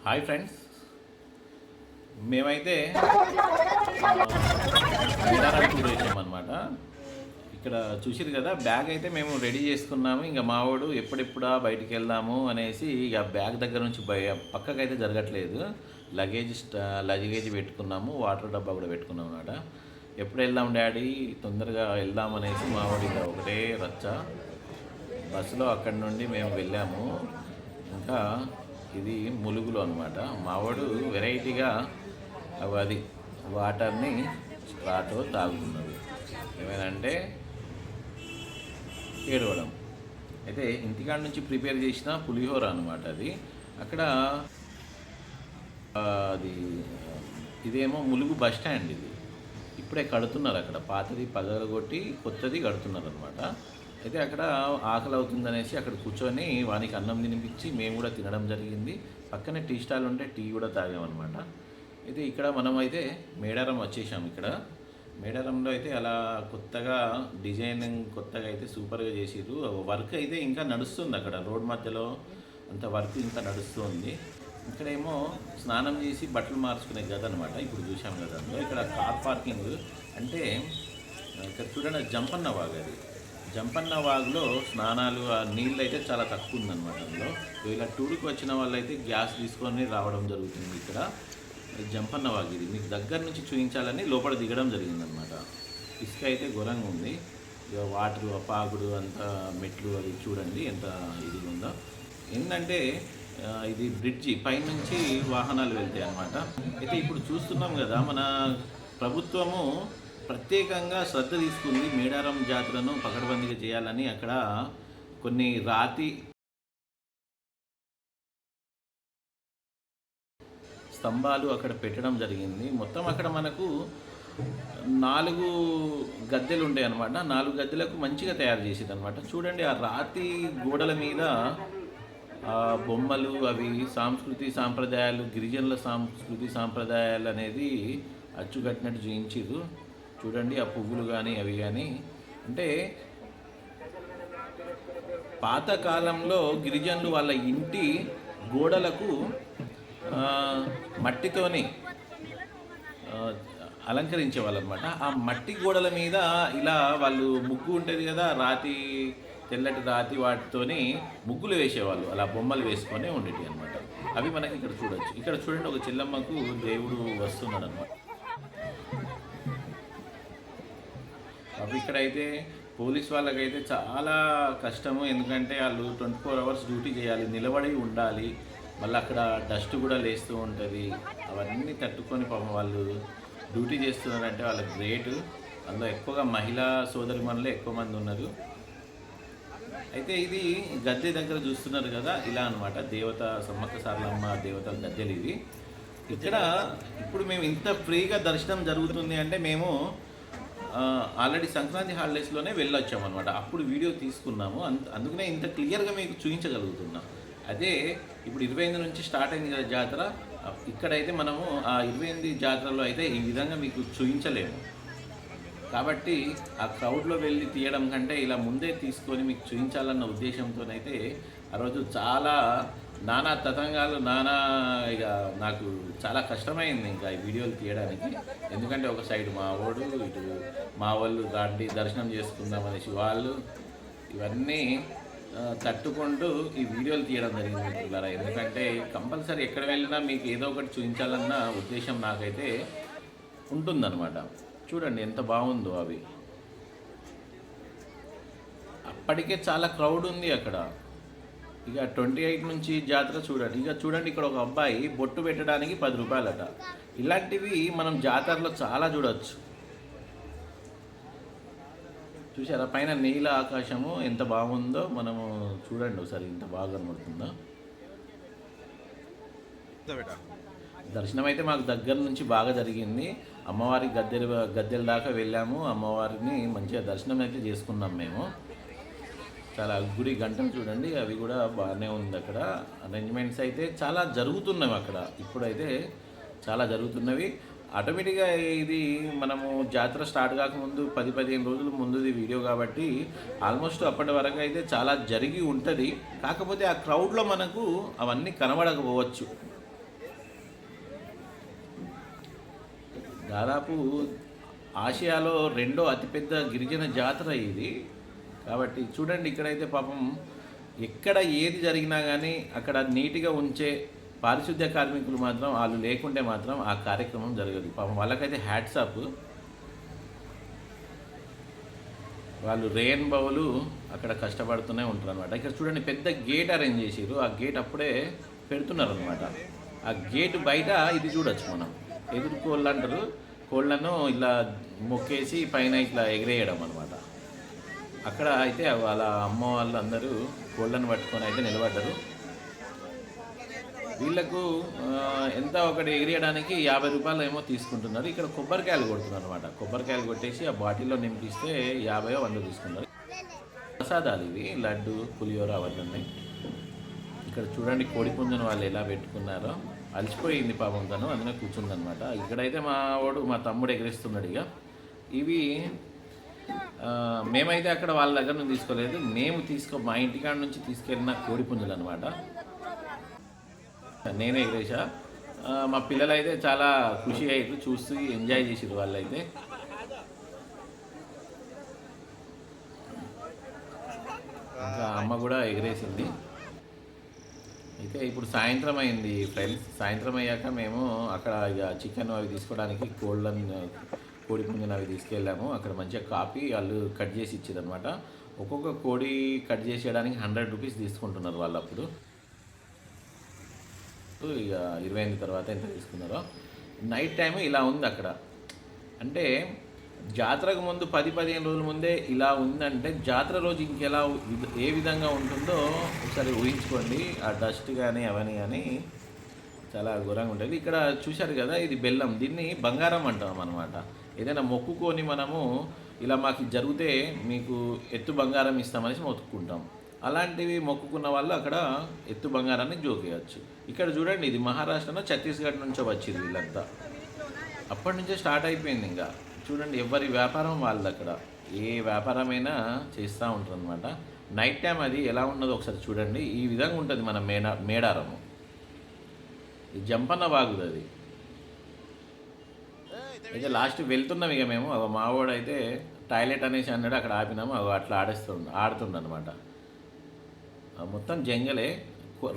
Hi friends, మేమైతే tour వేసామన్నమాట. ఇక్కడ చూసిరు కదా, బ్యాగ్ అయితే మేము రెడీ చేసుకున్నాము. ఇంకా మావాడు ఎప్పుడెప్పుడా బయటికి వెళ్దాము అనేసి ఇక బ్యాగ్ దగ్గర నుంచి పక్కకైతే జరగట్లేదు. లగేజ్ పెట్టుకున్నాము, వాటర్ డబ్బా కూడా పెట్టుకున్నాం అన్నమాట. ఎప్పుడు వెళ్దాం డాడీ, తొందరగా వెళ్దాం అనేసి మావాడు ఇక ఒకటే రచ్చ. బస్సులో అక్కడి నుండి మేము వెళ్ళాము. ఇంకా ఇది ములుగులు అనమాట. మావాడు వెరైటీగా అది వాటర్ని స్ట్రాతో తాగుతున్నది. ఏమైనా ఏడవడం. అయితే ఇంటికాడ నుంచి ప్రిపేర్ చేసిన పులిహోర అనమాట అది. అక్కడ అది ఇదేమో ములుగు బస్ స్టాండ్. ఇది ఇప్పుడే కడుతున్నారు. అక్కడ పాతది పగలగొట్టి కొత్తది కడుతున్నారు అనమాట. అయితే అక్కడ ఆకలి అవుతుందనేసి అక్కడ కూర్చొని వానికి అన్నం తినిపించి మేము కూడా తినడం జరిగింది. పక్కనే టీ స్టాల్ ఉంటే టీ కూడా తాగామన్నమాట. అయితే ఇక్కడ మనం అయితే మేడారం వచ్చేసాం. ఇక్కడ మేడారంలో అయితే అలా కొత్తగా డిజైనింగ్ కొత్తగా అయితే సూపర్గా చేసిర్రు. వర్క్ అయితే ఇంకా నడుస్తుంది. అక్కడ రోడ్ మధ్యలో అంత వర్క్ ఇంకా నడుస్తుంది. ఇక్కడేమో స్నానం చేసి బట్టలు మార్చుకునే గది అనమాట. ఇప్పుడు చూసాం కదా అందులో. ఇక్కడ కార్ పార్కింగ్ అంటే ఇక్కడ చూడండి, జంపన్న వాగు. అది జంపన్న వాగులో స్నానాలు, ఆ నీళ్ళు అయితే చాలా తక్కువ ఉందన్నమాట అందులో. ఇలా టూర్కి వచ్చిన వాళ్ళు అయితే గ్యాస్ తీసుకొని రావడం జరుగుతుంది. ఇక్కడ జంపన్న వాగు ఇది మీకు దగ్గర నుంచి చూపించాలని లోపల దిగడం జరిగిందనమాట. ఇసుక అయితే ఘోరంగా ఉంది. ఇక వాటర్ పాకుడు అంతా మెట్లు అది చూడండి ఎంత ఇది ఉందో. ఏంటంటే ఇది బ్రిడ్జి పైనుంచి వాహనాలు వెళ్తాయి అన్నమాట. అయితే ఇప్పుడు చూస్తున్నాం కదా, మన ప్రభుత్వము ప్రత్యేకంగా శ్రద్ధ తీసుకుంది. మేడారం జాతరను పకడ్బందీగా చేయాలని అక్కడ కొన్ని రాతి స్తంభాలు అక్కడ పెట్టడం జరిగింది. మొత్తం అక్కడ మనకు 4 గద్దెలు ఉంటాయి అన్నమాట. 4 గద్దెలకు మంచిగా తయారు చేసేది అనమాట. చూడండి, ఆ రాతి గోడల మీద బొమ్మలు, అవి సంస్కృతి సాంప్రదాయాలు, గిరిజనుల సంస్కృతి సాంప్రదాయాలు అనేది అచ్చుకట్టినట్టు చూయించారు. చూడండి, ఆ పువ్వులు కానీ అవి కానీ. అంటే పాతకాలంలో గిరిజనులు వాళ్ళ ఇంటి గోడలకు మట్టితోని అలంకరించేవాళ్ళు అనమాట. ఆ మట్టి గోడల మీద ఇలా వాళ్ళు ముగ్గు ఉంటుంది కదా, తెల్లటి రాతి వాటితోని ముగ్గులు వేసేవాళ్ళు. అలా బొమ్మలు వేసుకొని ఉండేవి అనమాట. అవి మనకి ఇక్కడ చూడొచ్చు. ఇక్కడ చూడండి, ఒక చెల్లమ్మకు దేవుడు వస్తున్నాడు అనమాట. అవి ఇక్కడైతే పోలీస్ వాళ్ళకైతే చాలా కష్టము. ఎందుకంటే వాళ్ళు 24 అవర్స్ డ్యూటీ చేయాలి, నిలబడి ఉండాలి. మళ్ళీ అక్కడ డస్ట్ కూడా లేస్తూ ఉంటుంది. అవన్నీ తట్టుకొని పాపం వాళ్ళు డ్యూటీ చేస్తున్నారంటే వాళ్ళ గ్రేట్. అందులో ఎక్కువగా మహిళా సోదరిమణులే ఎక్కువ మంది ఉన్నారు. అయితే ఇది గద్దె దగ్గర చూస్తున్నారు కదా, ఇలా అనమాట. దేవత సమ్మక్క సారలమ్మ దేవత గద్దెలు ఇవి. ఇక్కడ ఇప్పుడు మేము ఇంత ఫ్రీగా దర్శనం జరుగుతుంది అంటే మేము ఆల్రెడీ సంక్రాంతి హాలిడేస్లోనే వెళ్ళొచ్చామన్నమాట. అప్పుడు వీడియో తీసుకున్నాము. అందుకనే ఇంత క్లియర్గా మీకు చూపించగలుగుతున్నాం. అదే ఇప్పుడు 28 నుంచి స్టార్ట్ అయింది కదా జాతర. ఇక్కడైతే మనము ఆ 28 జాతరలో అయితే ఈ విధంగా మీకు చూపించలేము. కాబట్టి ఆ క్రౌడ్లో వెళ్ళి తీయడం కంటే ఇలా ముందే తీసుకొని మీకు చూపించాలన్న ఉద్దేశంతోనైతే ఆ రోజు చాలా నానా తతంగాలు, ఇక నాకు చాలా కష్టమైంది ఇంకా ఈ వీడియోలు తీయడానికి. ఎందుకంటే ఒక సైడ్ మా వాడు, ఇటు మా వాళ్ళు దాంట్లో దర్శనం చేసుకుందామనేసి వాళ్ళు, ఇవన్నీ తట్టుకుంటూ ఈ వీడియోలు తీయడం జరిగింది మిత్రులారా. ఎందుకంటే కంపల్సరీ ఎక్కడ వెళ్ళినా మీకు ఏదో ఒకటి చూపించాలన్న ఉద్దేశం నాకైతే ఉంటుందన్నమాట. చూడండి ఎంత బాగుందో అవి. అప్పటికే చాలా క్రౌడ్ ఉంది అక్కడ. ఇక 28 నుంచి జాతర చూడండి. ఇక చూడండి, ఇక్కడ ఒక అబ్బాయి బొట్టు పెట్టడానికి 10 రూపాయలట. ఇలాంటివి మనం జాతరలో చాలా చూడవచ్చు. చూసారా, పైన నీల ఆకాశము ఎంత బాగుందో. మనము చూడండి ఒకసారి, ఎంత బాగా కనబడుతుందో. దర్శనం అయితే మాకు దగ్గర నుంచి బాగా జరిగింది. అమ్మవారి గద్దెల దాకా వెళ్ళాము. అమ్మవారిని మంచిగా దర్శనం అయితే చేసుకున్నాం మేము. చాలా గుడి గంటలు చూడండి, అవి కూడా బాగానే ఉంది. అక్కడ అరేంజ్మెంట్స్ అయితే చాలా జరుగుతున్నవి అక్కడ. ఇప్పుడైతే చాలా జరుగుతున్నవి. ఆటోమేటిక్గా ఇది మనము జాతర స్టార్ట్ కాకముందు 10-15 రోజుల ముందుది వీడియో కాబట్టి ఆల్మోస్ట్ అప్పటి వరకు అయితే చాలా జరిగి ఉంటుంది. కాకపోతే ఆ క్రౌడ్లో మనకు అవన్నీ కనబడకపోవచ్చు. దాదాపు ఆసియాలో రెండో అతిపెద్ద గిరిజన జాతర ఇది. కాబట్టి చూడండి, ఇక్కడైతే పాపం ఎక్కడ ఏది జరిగినా కానీ అక్కడ నీట్గా ఉంచే పారిశుద్ధ్య కార్మికులు మాత్రం వాళ్ళు లేకుంటే మాత్రం ఆ కార్యక్రమం జరగదు. పాపం వాళ్ళకైతే హ్యాట్స్ ఆఫ్. వాళ్ళు రెయిన్బోలు అక్కడ కష్టపడుతూనే ఉంటారు అనమాట. ఇక్కడ చూడండి, పెద్ద గేట్ అరేంజ్ చేసారు. ఆ గేట్ అప్పుడే పెడుతున్నారు అనమాట. ఆ గేట్ బయట ఇది చూడొచ్చు మనం, ఎదురు కోళ్ళు అంటారు. కోళ్ళను ఇలా మొక్కేసి పైన ఇట్లా ఎగిరేయడం అనమాట. అక్కడ అయితే వాళ్ళ అమ్మ వాళ్ళందరూ కోళ్ళను పట్టుకొని అయితే నిలబడ్డారు. వీళ్ళకు ఎంత ఒకటి ఎగిరేయడానికి 50 రూపాయలు ఏమో తీసుకుంటున్నారు. ఇక్కడ కొబ్బరికాయలు కొడుతున్నారు అనమాట. కొబ్బరికాయలు కొట్టేసి ఆ బాటిల్లో నింపిస్తే 50 100 తీసుకున్నారు. ప్రసాదాలు ఇవి, లడ్డు, పులిహోర అవన్నీ. ఇక్కడ చూడండి కోడిపుంజును వాళ్ళు ఎలా పెట్టుకున్నారో. అలసిపోయింది పాపం తను, అందులో కూర్చుందనమాట. ఇక్కడైతే మా తమ్ముడు ఎగిరిస్తున్నాడు. ఇక ఇవి మేమైతే అక్కడ వాళ్ళ దగ్గర నుంచి తీసుకోలేదు, మా ఇంటికాడ నుంచి తీసుకెళ్ళిన కోడిపుంజులు అనమాట. నేనే ఎగిరేసా. మా పిల్లలు అయితే చాలా ఖుషి అయ్యారు, చూసి ఎంజాయ్ చేసారు వాళ్ళైతే. ఇంకా అమ్మ కూడా ఎగిరేసింది. అయితే ఇప్పుడు సాయంత్రం అయింది ఫ్రెండ్స్. సాయంత్రం అయ్యాక మేము అక్కడ ఇక చికెన్ అవి తీసుకోవడానికి కోడి పుంజును అవి తీసుకెళ్ళాము. అక్కడ మంచిగా కాపీ వాళ్ళు కట్ చేసి ఇచ్చారు అనమాట. ఒక్కొక్క కోడి కట్ చేసేయడానికి 100 రూపీస్ తీసుకుంటున్నారు వాళ్ళు. అప్పుడు ఇక 25 తర్వాత ఎంత తీసుకున్నారో. నైట్ టైం ఇలా ఉంది అక్కడ. అంటే జాతరకు ముందు 10-15 రోజుల ముందే ఇలా ఉందంటే జాతర రోజు ఇంకెలా ఏ విధంగా ఉంటుందో ఒకసారి ఊహించుకోండి. ఆ డస్ట్ కానీ అవన్నీ కానీ చాలా ఘోరంగా ఉంటుంది. ఇక్కడ చూశారు కదా, ఇది బెల్లం. దీన్ని బంగారం అంటాం అనమాట. ఏదైనా మొక్కుకొని మనము ఇలా మాకు జరిగితే మీకు ఎత్తు బంగారం ఇస్తామనేసి మొక్కుకుంటాం. అలాంటివి మొక్కుకున్న వాళ్ళు అక్కడ ఎత్తు బంగారాన్ని జోకేయచ్చు. ఇక్కడ చూడండి, ఇది మహారాష్ట్రలో ఛత్తీస్గఢ్ నుంచో వచ్చింది వీళ్ళంతా. అప్పటి నుంచే స్టార్ట్ అయిపోయింది. ఇంకా చూడండి, ఎవరి వ్యాపారం వాళ్ళది. అక్కడ ఏ వ్యాపారమైనా చేస్తూ ఉంటారు అనమాట. నైట్ టైం అది ఎలా ఉన్నదో ఒకసారి చూడండి. ఈ విధంగా ఉంటుంది మన మేడారము. ఇది జంపన్న బాగుంది అది. అయితే లాస్ట్ వెళ్తున్నాం ఇక మేము. మావాడు అయితే టాయిలెట్ అనేసి అన్నాడు, అక్కడ ఆపినాము. అట్లా ఆడుతుండ అనమాట. మొత్తం జంగలే.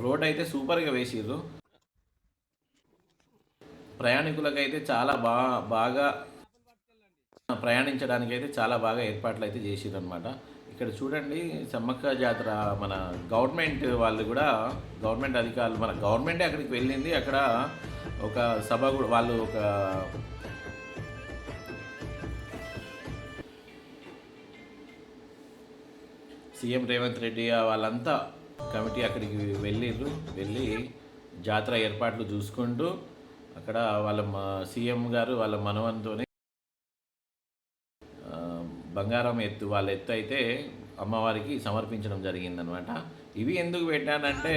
రోడ్ అయితే సూపర్గా వేసిర్రు. ప్రయాణికులకైతే చాలా బాగా ప్రయాణించడానికి అయితే చాలా బాగా ఏర్పాట్లు అయితే చేసిర్రు అనమాట. ఇక్కడ చూడండి, సమ్మక్క జాతర మన గవర్నమెంట్ వాళ్ళు కూడా, గవర్నమెంట్ అధికారులు, మన గవర్నమెంటే అక్కడికి వెళ్ళింది. అక్కడ ఒక సభ కూడా వాళ్ళు ఒక సీఎం రేవంత్ రెడ్డి వాళ్ళంతా కమిటీ అక్కడికి వెళ్ళి జాతర ఏర్పాట్లు చూసుకుంటూ అక్కడ వాళ్ళ సీఎం గారు వాళ్ళ మనవంతోనే బంగారం వాళ్ళ ఎత్తు అయితే అమ్మవారికి సమర్పించడం జరిగిందనమాట. ఇవి ఎందుకు పెట్టానంటే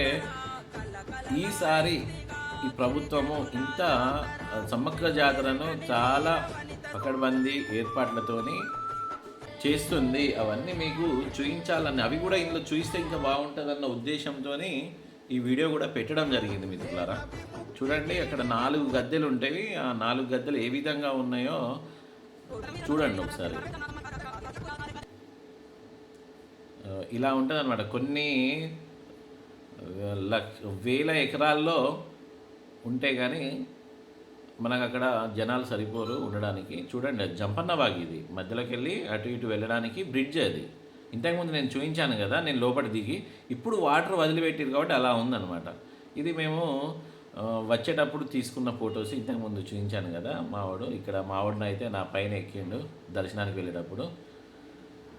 ఈసారి ఈ ప్రభుత్వము ఇంత సమ్మక్క జాతరను చాలా పకడ్బందీ ఏర్పాట్లతోని చేస్తుంది. అవన్నీ మీకు చూపించాలని, అవి కూడా ఇందులో చూస్తే ఇంకా బాగుంటుందన్న ఉద్దేశంతో ఈ వీడియో కూడా పెట్టడం జరిగింది మిత్రులారా. చూడండి, అక్కడ 4 గద్దెలు ఉంటాయి. ఆ 4 గద్దెలు ఏ విధంగా ఉన్నాయో చూడండి ఒకసారి. ఇలా ఉంటుంది అనమాట. కొన్ని వేల ఎకరాల్లో ఉంటే కానీ మనకు అక్కడ జనాలు సరిపోరు ఉండడానికి. చూడండి, జంపన్న బాగి. ఇది మధ్యలోకి వెళ్ళి అటు ఇటు వెళ్ళడానికి బ్రిడ్జ్. అది ఇంతకుముందు నేను చూపించాను కదా, నేను లోపల దిగి. ఇప్పుడు వాటర్ వదిలిపెట్టారు కాబట్టి అలా ఉందన్నమాట. ఇది మేము వచ్చేటప్పుడు తీసుకున్న ఫొటోస్. ఇంతకుముందు చూపించాను కదా మావాడు. ఇక్కడ మావాడిని అయితే నా పైన ఎక్కిండు దర్శనానికి వెళ్ళేటప్పుడు.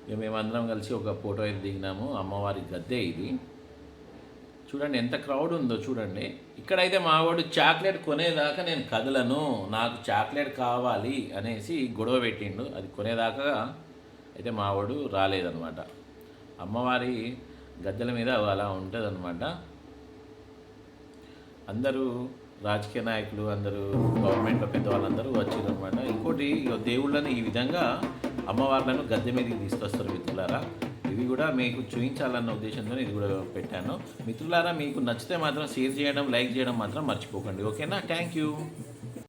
ఇక మేమందరం కలిసి ఒక ఫోటో అయితే దిగినాము. అమ్మవారి గద్దె ఇది. చూడండి ఎంత క్రౌడ్ ఉందో చూడండి. ఇక్కడైతే మావాడు చాక్లెట్ కొనేదాకా నేను కదలను, నాకు చాక్లెట్ కావాలి అనేసి గొడవ పెట్టిండు. అది కొనేదాకా అయితే మావాడు రాలేదన్నమాట. అమ్మవారి గద్దెల మీద అలా ఉంటుందన్నమాట. అందరూ రాజకీయ నాయకులు, అందరూ గవర్నమెంట్లో పెద్దవాళ్ళందరూ వచ్చారనమాట. ఇంకోటి, దేవుళ్ళని ఈ విధంగా అమ్మవార్లను గద్దె మీదకి తీసుకొస్తారు మిత్రులారా. ఇవి కూడా మీకు చూపించాలన్న ఉద్దేశంతో ఇది కూడా పెట్టాను మిత్రులారా. మీకు నచ్చితే మాత్రం షేర్ చేయడం, లైక్ చేయడం మాత్రం మర్చిపోకండి. ఓకేనా? Thank you.